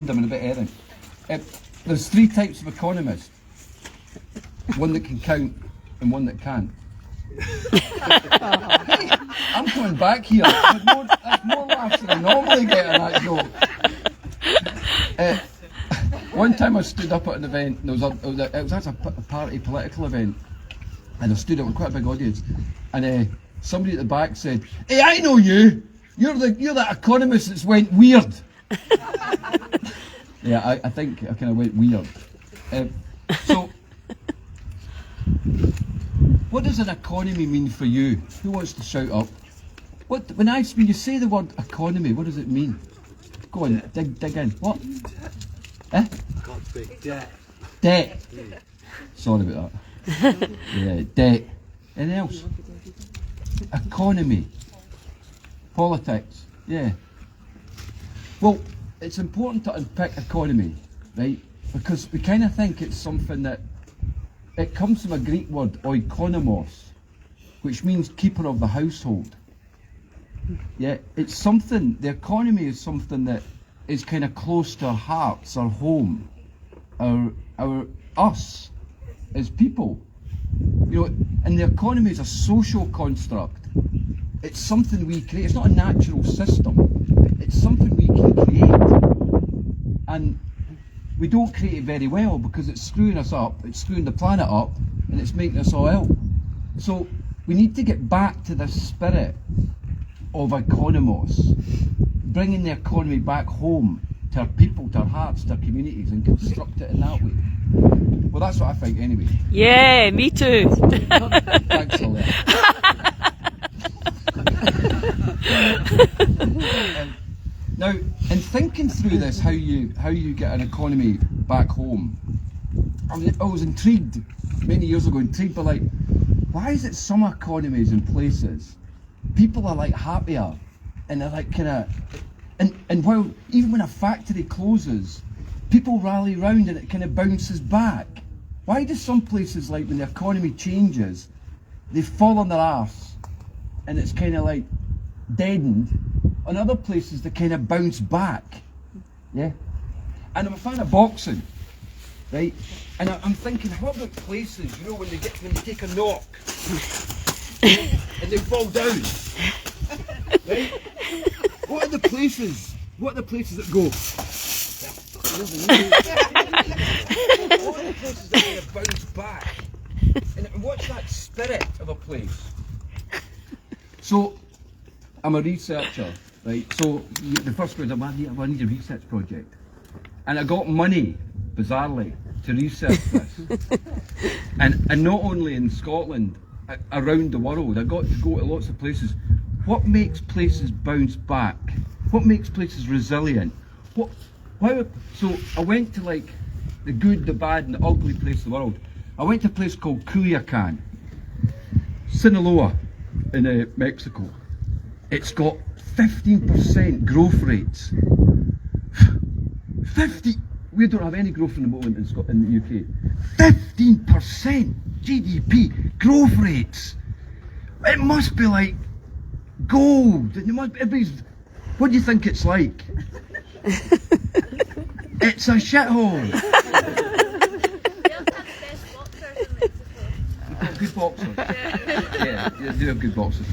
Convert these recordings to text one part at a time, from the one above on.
them in a bit of everything. There's three types of economists. One that can count and one that can't. Hey, I'm coming back here. There's more laughs than I normally get on that joke. One time I stood up at an event, and it was actually a party political event, and I stood up with quite a big audience, and somebody at the back said, "Hey, I know you. You're that economist that's went weird." Yeah, I think I kind of went weird. So, what does an economy mean for you? Who wants to shout up? When you say the word economy, what does it mean? Go on, dig in. What? Eh? I can't speak. Debt. Debt. Yeah. Sorry about that. Yeah, debt. Anything else? Economy. Politics. Yeah. Well, it's important to unpick economy, right? Because we kind of think it's something that, it comes from a Greek word, oikonomos, which means keeper of the household. Yeah, it's something, the economy is something that is kind of close to our hearts, our home, us as people. You know, and the economy is a social construct. It's something we create. It's not a natural system. It's something we can create. And we don't create it very well because it's screwing us up, it's screwing the planet up, and it's making us all ill. So we need to get back to the spirit of economos, bringing the economy back home to our people, to our hearts, to our communities, and construct it in that way. Well, that's what I think anyway. Yeah, me too. Thanks, Olivia. Now, in thinking through this, how you get an economy back home, I was intrigued many years ago, by like, why is it some economies and places, people are like happier, and they're like kind of, and while, even when a factory closes, people rally round and it kind of bounces back. Why do some places, like when the economy changes, they fall on their arse, and it's kind of like deadened, and other places they kind of bounce back? Yeah. And I'm a fan of boxing, right? And I'm thinking, what about places, you know, when they take a knock and they fall down, right? What are the places that go? What are the places that kind of bounce back? And what's that spirit of a place? So, I'm a researcher, right? So the first was I need a research project, and I got money, bizarrely, to research this. and not only in Scotland, around the world. I got to go to lots of places. What makes places bounce back? What makes places resilient? So I went to like the good, the bad, and the ugly place in the world. I went to a place called Culiacan, Sinaloa, in Mexico. It's got 15% growth rates. 50. We don't have any growth in the moment in the UK. 15% GDP growth rates. It must be like gold. What do you think it's like? It's a shithole. Good boxers. Yeah, they do have good boxers.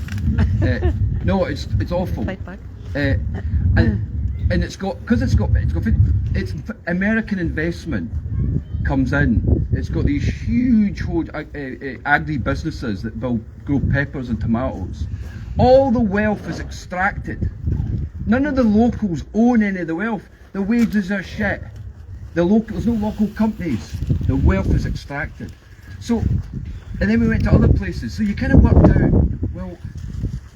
No, it's awful. And it's American investment comes in. It's got these huge agri businesses that will grow peppers and tomatoes. All the wealth is extracted. None of the locals own any of the wealth. The wages are shit. There's no local companies. The wealth is extracted. So, and then we went to other places. So you kind of worked out, well,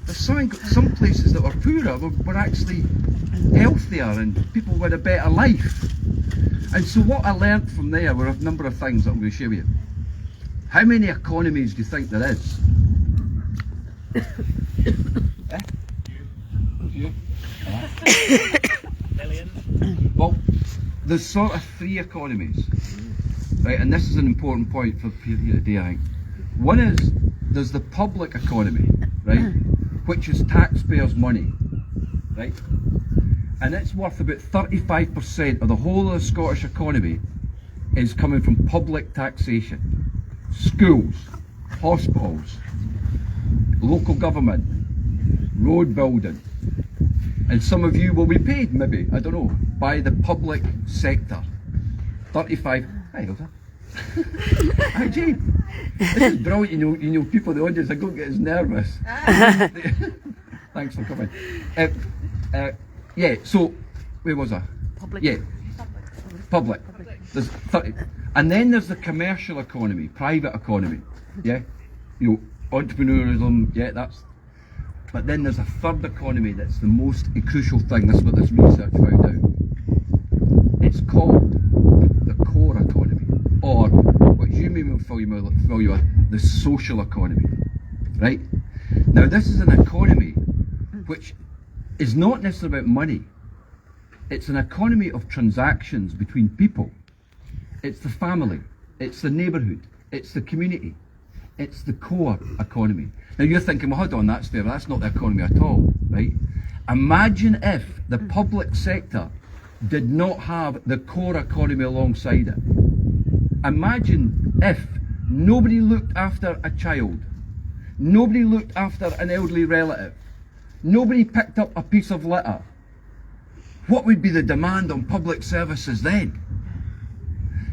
there's some places that were poorer were actually healthier and people with a better life. And so what I learnt from there were a number of things that I'm going to show you. How many economies do you think there is? Few? Million. Well, there's sort of three economies, right? And this is an important point for people here today, I think. One is, there's the public economy, right? Which is taxpayers' money, right? and it's worth about 35% of the whole of the Scottish economy is coming from public taxation. Schools, hospitals, local government, road building. And some of you will be paid, maybe, I don't know, by the public sector. 35. Hi, Hilda. Hi, Jane. This is brilliant. You know, people in the audience, I don't get as nervous. Thanks for coming. Yeah, so, where was I? Public. Yeah, public. There's 30. And then there's the commercial economy, private economy. Yeah, you know, entrepreneurism, yeah, that's. But then there's a third economy that's the most crucial thing. That's what this research found out. It's called the core economy, or what you may be familiar with, the social economy. Right? Now, this is an economy which is not necessarily about money. It's an economy of transactions between people. It's the family. It's the neighbourhood. It's the community. It's the core economy. Now you're thinking, well, hold on, that's fair. That's not the economy at all, right? Imagine if the public sector did not have the core economy alongside it. Imagine if nobody looked after a child, nobody looked after an elderly relative, nobody picked up a piece of litter. What would be the demand on public services then?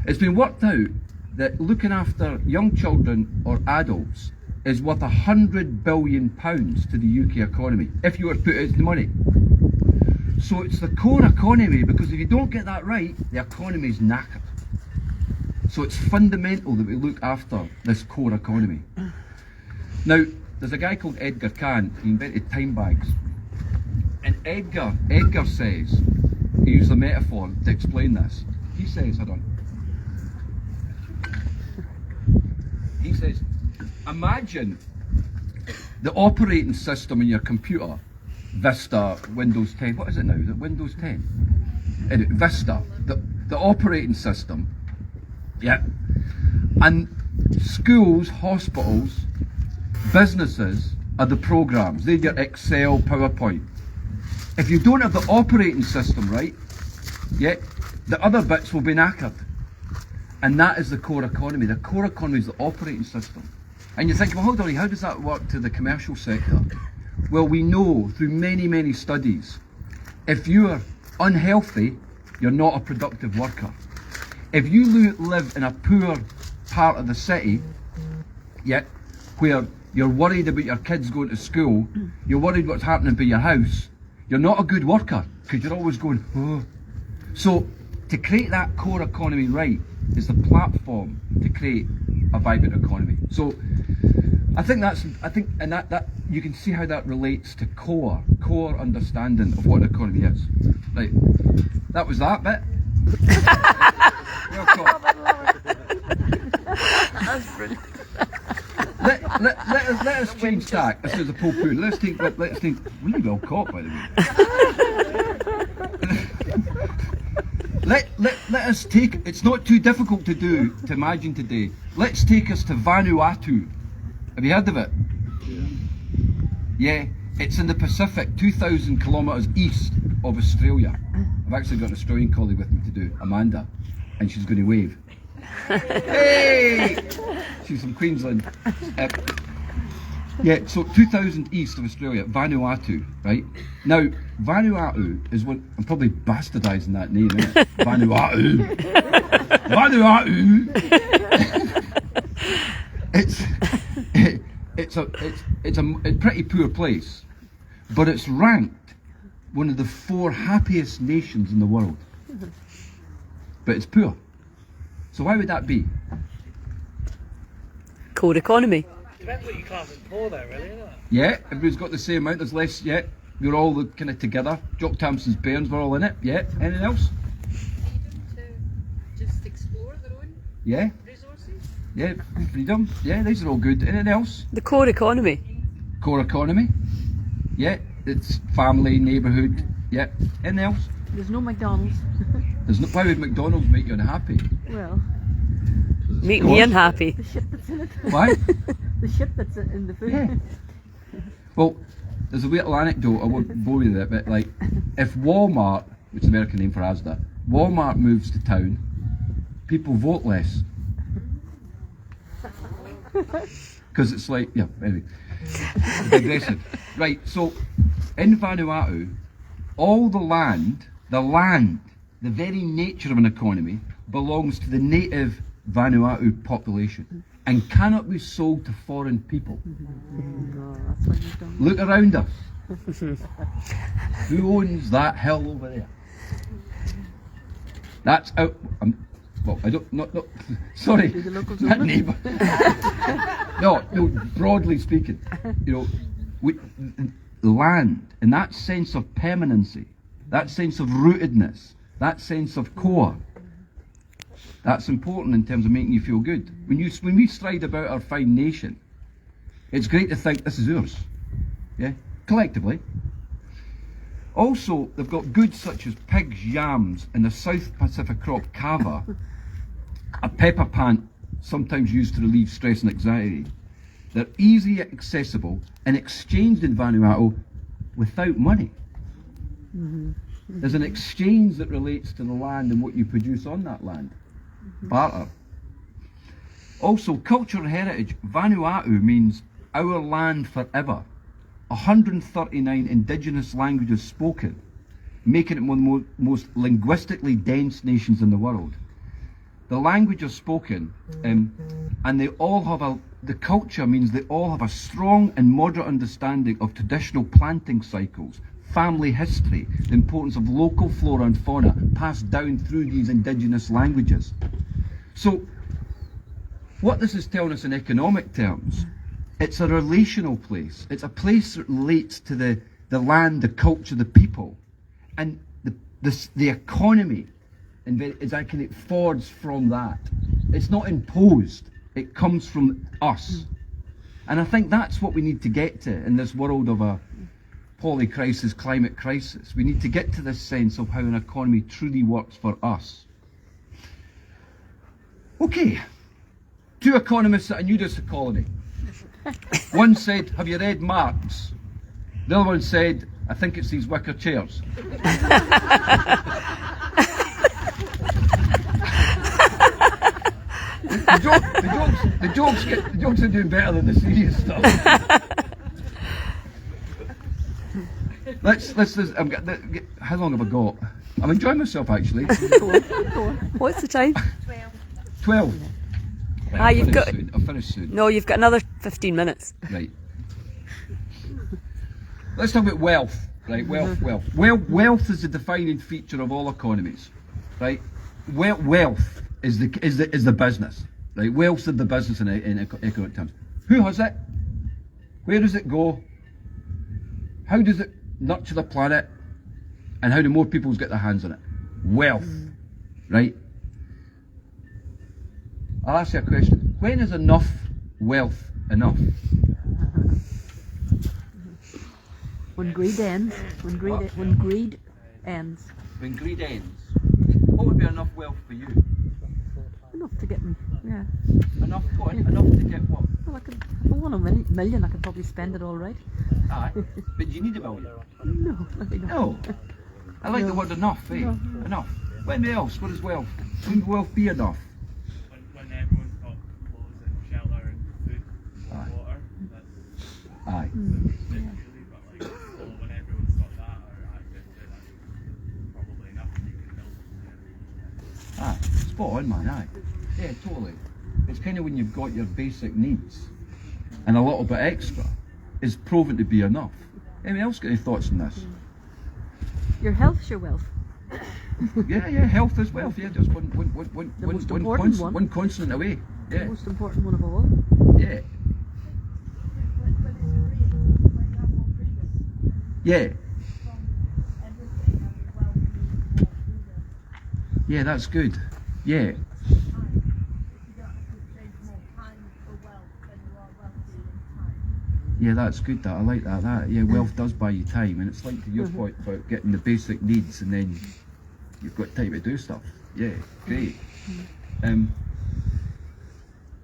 It's been worked out that looking after young children or adults is worth £100 billion to the UK economy, if you were to put it into money. So it's the core economy, because if you don't get that right, the economy is knackered. So it's fundamental that we look after this core economy. Now, there's a guy called Edgar Cant, he invented time bags. And Edgar says, he used a metaphor to explain this. He says, hold on. He says, imagine the operating system in your computer, Vista, Windows 10, what is it now? Is it Windows 10? Anyway, Vista, the operating system, yeah. And schools, hospitals, businesses are the programs. They're your Excel, PowerPoint. If you don't have the operating system right, yeah, the other bits will be knackered. And that is the core economy. The core economy is the operating system. And you think, well, hold on, how does that work to the commercial sector? Well, we know through many, many studies, if you are unhealthy, you're not a productive worker. If you live in a poor part of the city, yeah, where you're worried about your kids going to school, you're worried what's happening by your house, you're not a good worker, because you're always going, oh. So, to create that core economy right is the platform to create a vibrant economy. So, I think and that you can see how that relates to core understanding of what economy is. Right, that was that bit. That's brilliant. Let us change tack. This is a Paul Poon. Let's think. Really well caught, by the way. Let us take. It's not too difficult to do to imagine today. Let's take us to Vanuatu. Have you heard of it? Yeah, it's in the Pacific, 2,000 kilometres east of Australia. I've actually got an Australian colleague with me to do, Amanda, and she's going to wave. Hey! She's from Queensland. Yeah, so 2,000 east of Australia, Vanuatu, right? Now, Vanuatu is what, I'm probably bastardising that name, isn't it? Vanuatu! Vanuatu! It's a pretty poor place, but it's ranked one of the 4 happiest nations in the world. But it's poor. So why would that be? Core economy. Depends what you class as poor though, really, isn't it? Yeah, everybody's got the same amount, there's less, yeah. We're all kind of together. Jock Thompson's Bairns, we're all in it, yeah. Anything else? To just explore their own Yeah, resources. yeah, freedom, yeah, these are all good. Anything else? The core economy. Core economy, yeah, it's family, neighbourhood, yeah. Anything else? There's no McDonald's. There's no, why would McDonald's make you unhappy? Well, Make me unhappy. the shit that's in it. Why? The shit that's in the food. Yeah. Well, there's a little anecdote, I won't bore you with it, but like, if Walmart, which is the American name for Asda, Walmart moves to town, people vote less. Because it's like, yeah, anyway, digressing. Right, so in Vanuatu, all the land, the very nature of an economy, belongs to the native Vanuatu population and cannot be sold to foreign people. No, that's why you don't. Look around us. Who owns that hill over there? That's out. Well, I don't. No. Sorry, Do the locals that own it? neighbour. No. Broadly speaking, land and that sense of permanency, that sense of rootedness, that sense of core. That's important in terms of making you feel good. When we stride about our fine nation, it's great to think this is ours, yeah, collectively. Also, they've got goods such as pigs, yams, and the South Pacific crop kava, a pepper plant sometimes used to relieve stress and anxiety. They're easily accessible and exchanged in Vanuatu without money. There's an exchange that relates to the land and what you produce on that land. Barter. Also, cultural heritage. Vanuatu means our land forever. 139 indigenous languages spoken, making it one of the most linguistically dense nations in the world. The languages spoken, and they all have the culture means they all have a strong and moderate understanding of traditional planting cycles, family history, the importance of local flora and fauna passed down through these indigenous languages. So, what this is telling us in economic terms, it's a relational place. It's a place that relates to the land, the culture, the people, and the economy. And it actually forges from that. It's not imposed. It comes from us. And I think that's what we need to get to in this world of a polycrisis, climate crisis. We need to get to this sense of how an economy truly works for us. Okay, two economists at a nudist colony. One said, have you read Marx? The other one said, I think it's these wicker chairs. The jokes are doing better than the serious stuff. How long have I got? I'm enjoying myself actually. What's the time? 12. Right, I'll finish soon. No, you've got another 15 minutes. Right. Let's talk about wealth. Right, wealth is the defining feature of all economies. Right, wealth is the business. Right, wealth is the business in economic terms. Who has it? Where does it go? How does it nurture the planet? And how do more people get their hands on it? Wealth, right? I'll ask you a question. When is enough wealth enough? When greed ends. When greed ends. When greed ends. What would be enough wealth for you? Enough to get me. Yeah. Enough what? Enough to get what? Well, if I want a million, I could probably spend it all right. Aye. But you need a million. No, I don't. No. I like the word enough, eh? No. Enough. When else? What is wealth? When will wealth be enough? When everyone's got clothes and shelter and food and Aye. water, that's Aye. really, but like, so when everyone's got that or access to it, that's probably enough and you can build. Aye. Spot on, man. Aye. Yeah, totally. It's kind of when you've got your basic needs and a little bit extra is proven to be enough. Anyone else got any thoughts on this? Your health's your wealth. Yeah, health is wealth. Yeah, just one most important one. one consonant away. The Yeah, most important one of all. yeah, yeah. Yeah, that's good. Yeah. Yeah, that's good. That I like that. Yeah, wealth does buy you time, and it's like to your point about getting the basic needs, and then you've got time to do stuff. Yeah, great.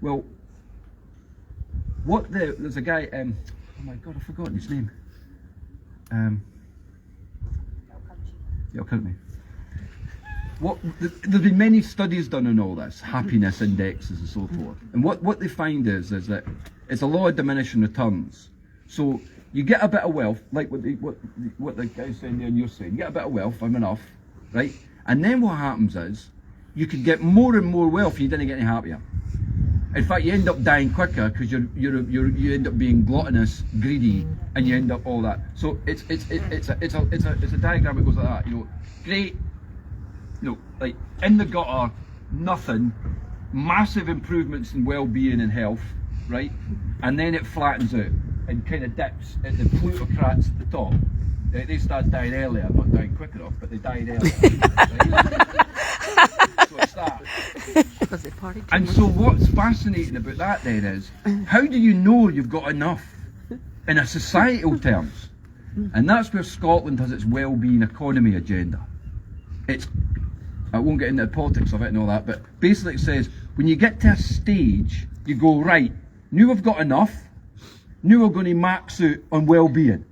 Well, there's a guy. Oh my God, I've forgotten his name. You'll kill me. There's been many studies done on all this, happiness indexes and so forth. And what they find is that it's a law of diminishing returns. So you get a bit of wealth, like what the guy's saying there and you're saying, you get a bit of wealth, I'm enough, right? And then what happens is, you can get more and more wealth and you didn't get any happier. In fact, you end up dying quicker because you end up being gluttonous, greedy, and you end up all that. So it's a diagram that goes like that. You know, great, you know, like in the gutter, nothing, massive improvements in well-being and health, right? And then it flattens out and kind of dips at the plutocrats at the top. They start dying earlier, not dying quick enough, but they died earlier. Right? So it's that. Because they partied too And much. so what's fascinating about that then is, how do you know you've got enough in a societal terms? And that's where Scotland has its well-being economy agenda. I won't get into the politics of it and all that, but basically it says, when you get to a stage, you go, right, now we've got enough, now we're going to max out on well-being.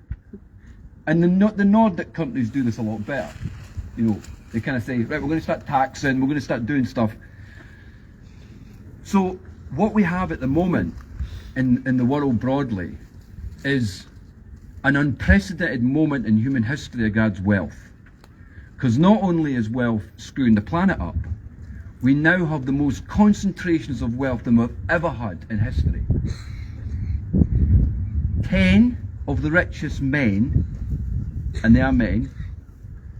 And the Nordic countries do this a lot better. You know, they kind of say, right, we're going to start taxing, we're going to start doing stuff. So what we have at the moment in the world broadly is an unprecedented moment in human history regards wealth. Because not only is wealth screwing the planet up, we now have the most concentrations of wealth than we've ever had in history. 10 of the richest men, and they are men,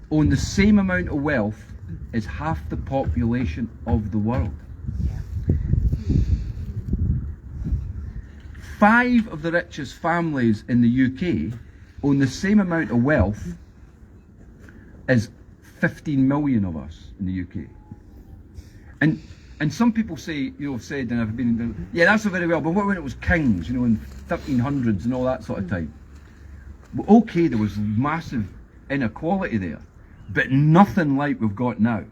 own the same amount of wealth as half the population of the world. 5 of the richest families in the UK own the same amount of wealth as 15 million of us in the UK. And some people say, you know, have said, and I've been, yeah, that's all very well, but what when it was kings, you know, in 1300s and all that sort of time? Well, okay, there was massive inequality there, but nothing like we've got now.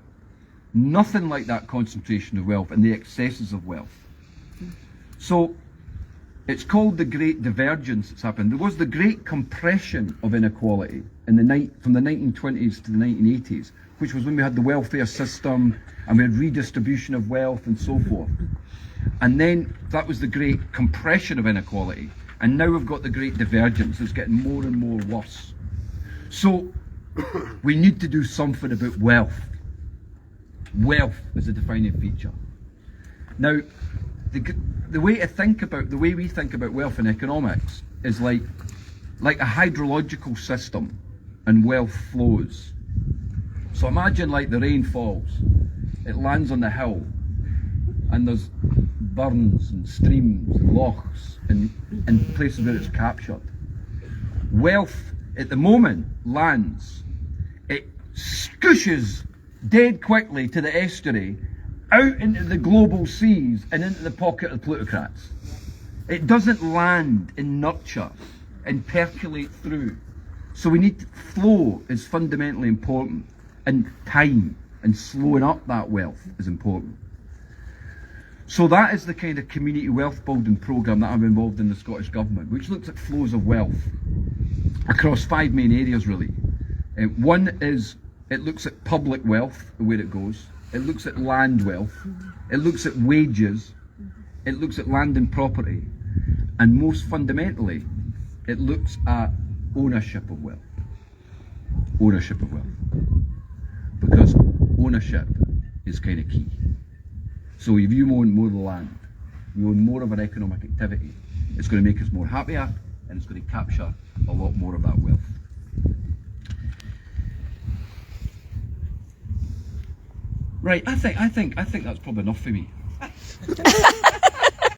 Nothing like that concentration of wealth and the excesses of wealth. So it's called the Great Divergence that's happened. There was the Great Compression of inequality from the 1920s to the 1980s, which was when we had the welfare system and we had redistribution of wealth and so forth. And then that was the Great Compression of inequality. And now we've got the Great Divergence. It's getting more and more worse. So we need to do something about wealth. Wealth is a defining feature. Now, the way we think about wealth in economics is like a hydrological system, and wealth flows. So imagine like the rain falls, it lands on the hill, and there's burns and streams and lochs and places where it's captured. Wealth at the moment lands, it scooshes dead quickly to the estuary, out into the global seas and into the pocket of the plutocrats. It doesn't land and nurture and percolate through. So we need flow is fundamentally important, and time and slowing up that wealth is important. So that is the kind of community wealth building programme that I'm involved in the Scottish Government, which looks at flows of wealth across 5 main areas really. One is, it looks at public wealth, where it goes. It looks at land wealth. It looks at wages. It looks at land and property. And most fundamentally, it looks at ownership of wealth. Ownership of wealth. Because ownership is kind of key. So if you own more of the land, you own more of an economic activity, it's going to make us more happier, and it's going to capture a lot more of that wealth. Right, I think that's probably enough for me.